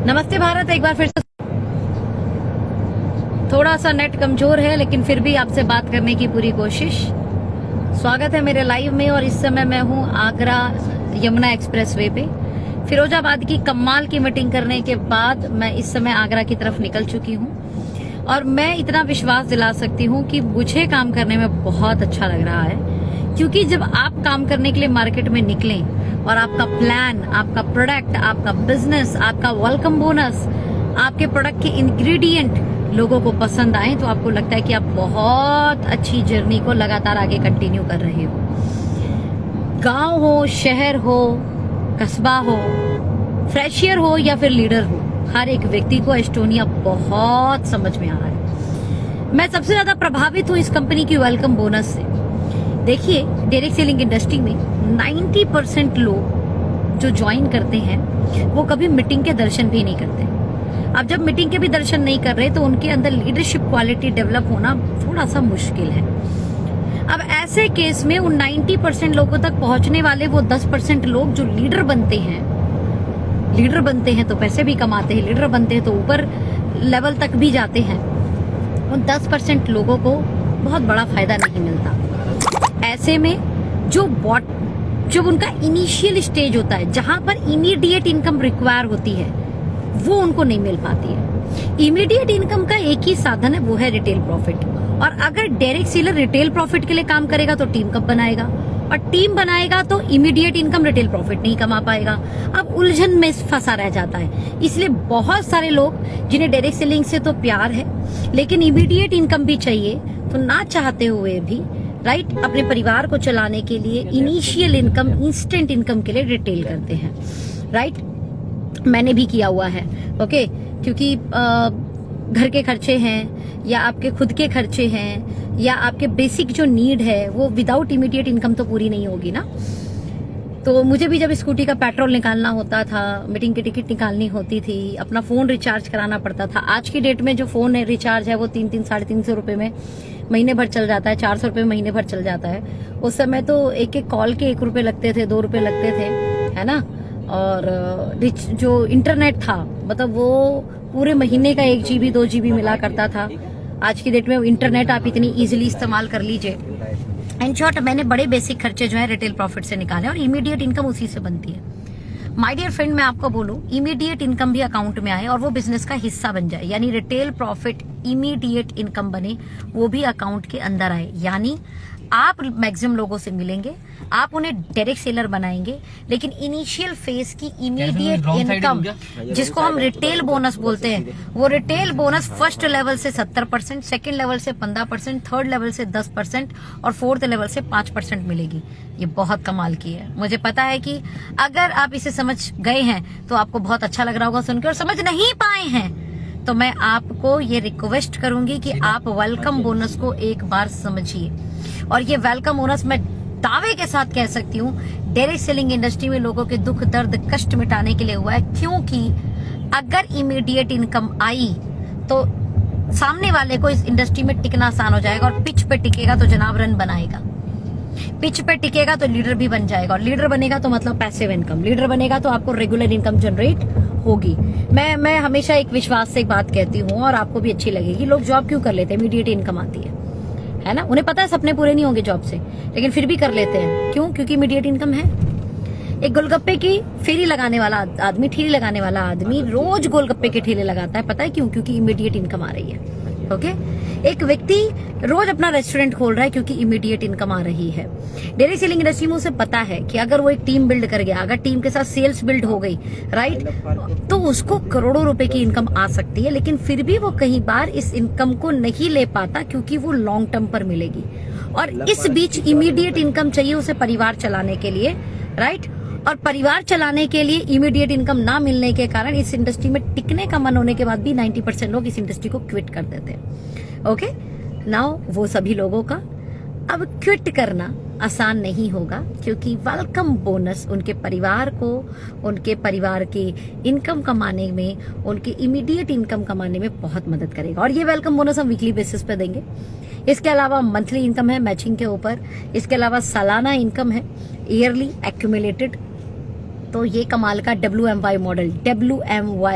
नमस्ते भारत। एक बार फिर से थोड़ा सा नेट कमजोर है, लेकिन फिर भी आपसे बात करने की पूरी कोशिश। स्वागत है मेरे लाइव में। और इस समय मैं हूं आगरा यमुना एक्सप्रेसवे पे। फिरोजाबाद की कमाल की मीटिंग करने के बाद मैं इस समय आगरा की तरफ निकल चुकी हूं। और मैं इतना विश्वास दिला सकती हूं कि मुझे काम करने में बहुत अच्छा लग रहा है, क्योंकि जब आप काम करने के लिए मार्केट में निकलें और आपका प्लान, आपका प्रोडक्ट, आपका बिजनेस, आपका वेलकम बोनस, आपके प्रोडक्ट के इंग्रेडिएंट लोगों को पसंद आए, तो आपको लगता है कि आप बहुत अच्छी जर्नी को लगातार आगे कंटिन्यू कर रहे हो। गांव हो, शहर हो, कस्बा हो, फ्रेशियर हो या फिर लीडर हो, हर एक व्यक्ति को एस्टोनिया बहुत समझ में आ रहा है। मैं सबसे ज्यादा प्रभावित हूं इस कंपनी की वेलकम बोनस से। देखिए, डायरेक्ट सेलिंग इंडस्ट्री में 90% लोग जो ज्वाइन करते हैं वो कभी मीटिंग के दर्शन भी नहीं करते। अब जब मीटिंग के भी दर्शन नहीं कर रहे तो उनके अंदर लीडरशिप क्वालिटी डेवलप होना थोड़ा सा मुश्किल है। अब ऐसे केस में उन 90% लोगों तक पहुंचने वाले वो 10% लोग जो लीडर बनते हैं तो पैसे भी कमाते हैं, लीडर बनते हैं तो ऊपर लेवल तक भी जाते हैं, उन 10% लोगों को बहुत बड़ा फायदा नहीं मिलता। ऐसे में जब उनका इनिशियल स्टेज होता है, जहां पर इमीडिएट इनकम रिक्वायर होती है, वो उनको नहीं मिल पाती है। इमीडिएट इनकम का एक ही साधन है, वो है रिटेल प्रॉफिट। और अगर डायरेक्ट सेलर रिटेल प्रॉफिट के लिए काम करेगा तो टीम कब बनाएगा, और टीम बनाएगा तो इमीडिएट इनकम रिटेल प्रॉफिट नहीं कमा पाएगा। अब उलझन में फंसा रह जाता है। इसलिए बहुत सारे लोग जिन्हें डायरेक्ट सेलिंग से तो प्यार है लेकिन इमीडिएट इनकम भी चाहिए, तो ना चाहते हुए भी राइट अपने परिवार को चलाने के लिए इनिशियल इनकम, इंस्टेंट इनकम के लिए रिटेल करते हैं। राइट, मैंने भी किया हुआ है। ओके, क्योंकि घर के खर्चे हैं या आपके खुद के खर्चे हैं या आपके बेसिक जो नीड है वो विदाउट इमीडिएट इनकम तो पूरी नहीं होगी ना। तो मुझे भी जब स्कूटी का पेट्रोल निकालना होता था, मीटिंग की टिकट निकालनी होती थी, अपना फोन रिचार्ज कराना पड़ता था। आज की डेट में जो फोन है रिचार्ज है वो 300-350 रुपए में महीने भर चल जाता है, 400 रुपए महीने भर चल जाता है। उस समय तो एक एक कॉल के 1 रुपए लगते थे, 2 रुपए लगते थे, है ना। और जो इंटरनेट था, मतलब वो पूरे महीने का 1 GB 2 GB मिला करता था। आज की डेट में इंटरनेट आप इतनी इजीली इस्तेमाल कर लीजिए। इन शॉर्ट, मैंने बड़े बेसिक खर्चे जो है रिटेल प्रॉफिट से निकाले और इमीडिएट इनकम उसी से बनती है। माय डियर फ्रेंड, मैं आपको बोलूं, इमीडिएट इनकम भी अकाउंट में आए और वो बिजनेस का हिस्सा बन जाए, यानी रिटेल प्रॉफिट इमीडिएट इनकम बने, वो भी अकाउंट के अंदर आए। यानी आप मैक्सिमम लोगों से मिलेंगे, आप उन्हें डायरेक्ट सेलर बनाएंगे, लेकिन इनिशियल फेज की इमीडिएट इनकम, जिसको हम रिटेल बोनस बोलते हैं, वो रिटेल बोनस फर्स्ट लेवल से 70%, सेकेंड लेवल से 15%, थर्ड लेवल से 10% और फोर्थ लेवल से 5% मिलेगी। ये बहुत कमाल की है। मुझे पता है कि अगर आप इसे समझ गए हैं तो आपको बहुत अच्छा लग रहा होगा सुनकर, और समझ नहीं पाए हैं तो मैं आपको ये रिक्वेस्ट करूंगी कि आप वेलकम बोनस को एक बार समझिए। और ये वेलकम बोनस मैं दावे के साथ कह सकती हूँ डायरेक्ट सेलिंग इंडस्ट्री में लोगों के दुख, दर्द, कष्ट मिटाने के लिए हुआ है। क्योंकि अगर इमीडिएट इनकम आई तो सामने वाले को इस इंडस्ट्री में टिकना आसान हो जाएगा, और पिच पे टिकेगा तो जनाब रन बनाएगा, पिच पे टिकेगा तो लीडर भी बन जाएगा, और लीडर बनेगा तो मतलब पैसिव इनकम, लीडर बनेगा तो आपको रेगुलर इनकम जनरेट होगी। मैं हमेशा एक विश्वास से एक बात कहती हूँ और आपको भी अच्छी लगेगी। लोग जॉब क्यों कर लेते हैं? इमीडिएट इनकम आती है ना। उन्हें पता है सपने पूरे नहीं होंगे जॉब से, लेकिन फिर भी कर लेते हैं। क्यों? क्योंकि इमीडिएट इनकम है। एक गोलगप्पे की फेरी लगाने वाला आदमी, ठेली लगाने वाला आदमी रोज गोलगप्पे के ठेले लगाता है। पता है क्यों? क्योंकि इमीडिएट इनकम आ रही है। ओके, एक व्यक्ति रोज अपना रेस्टोरेंट खोल रहा है क्योंकि इमीडिएट इनकम आ रही है। डायरेक्ट सेलिंग इंडस्ट्री में उसे पता है कि अगर वो एक टीम बिल्ड कर गया, अगर टीम के साथ सेल्स बिल्ड हो गई, राइट, तो उसको करोड़ों रुपए की इनकम आ सकती है। लेकिन फिर भी वो कई बार इस इनकम को नहीं ले पाता क्योंकि वो लॉन्ग टर्म पर मिलेगी, और इस बीच इमीडिएट इनकम चाहिए उसे परिवार चलाने के लिए, राइट। और परिवार चलाने के लिए इमीडिएट इनकम ना मिलने के कारण इस इंडस्ट्री में टिकने का मन होने के बाद भी 90% लोग इस इंडस्ट्री को क्विट कर देते हैं। ओके, नाउ वो सभी लोगों का अब क्विट करना आसान नहीं होगा, क्योंकि वेलकम बोनस उनके परिवार को, उनके परिवार की इनकम कमाने में, उनकी इमीडिएट इनकम कमाने में बहुत मदद करेगा। और ये वेलकम बोनस हम वीकली बेसिस पे देंगे। इसके अलावा मंथली इनकम है मैचिंग के ऊपर, इसके अलावा सालाना इनकम है ईयरली एक्यूमुलेटेड तो ये कमाल का WMY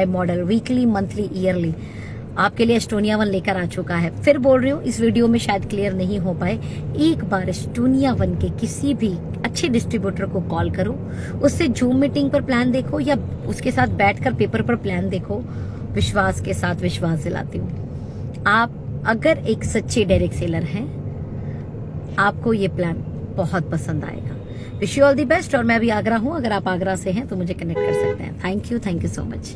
model weekly, monthly, yearly आपके लिए एस्टोनिया 1 लेकर आ चुका है। फिर बोल रही हूँ, इस वीडियो में शायद क्लियर नहीं हो पाए, एक बार एस्टोनिया 1 के किसी भी अच्छे डिस्ट्रीब्यूटर को कॉल करो, उससे जूम मीटिंग पर प्लान देखो या उसके साथ बैठकर पेपर पर प्लान देखो। विश्वास के साथ विश्वास दिलाती हूँ, आप अगर एक सच्चे डायरेक्ट सेलर हैं, आपको ये प्लान बहुत पसंद आएगा। Wish you all the best. और मैं अभी आगरा हूँ, अगर आप आगरा से हैं तो मुझे कनेक्ट कर सकते हैं। Thank you so much.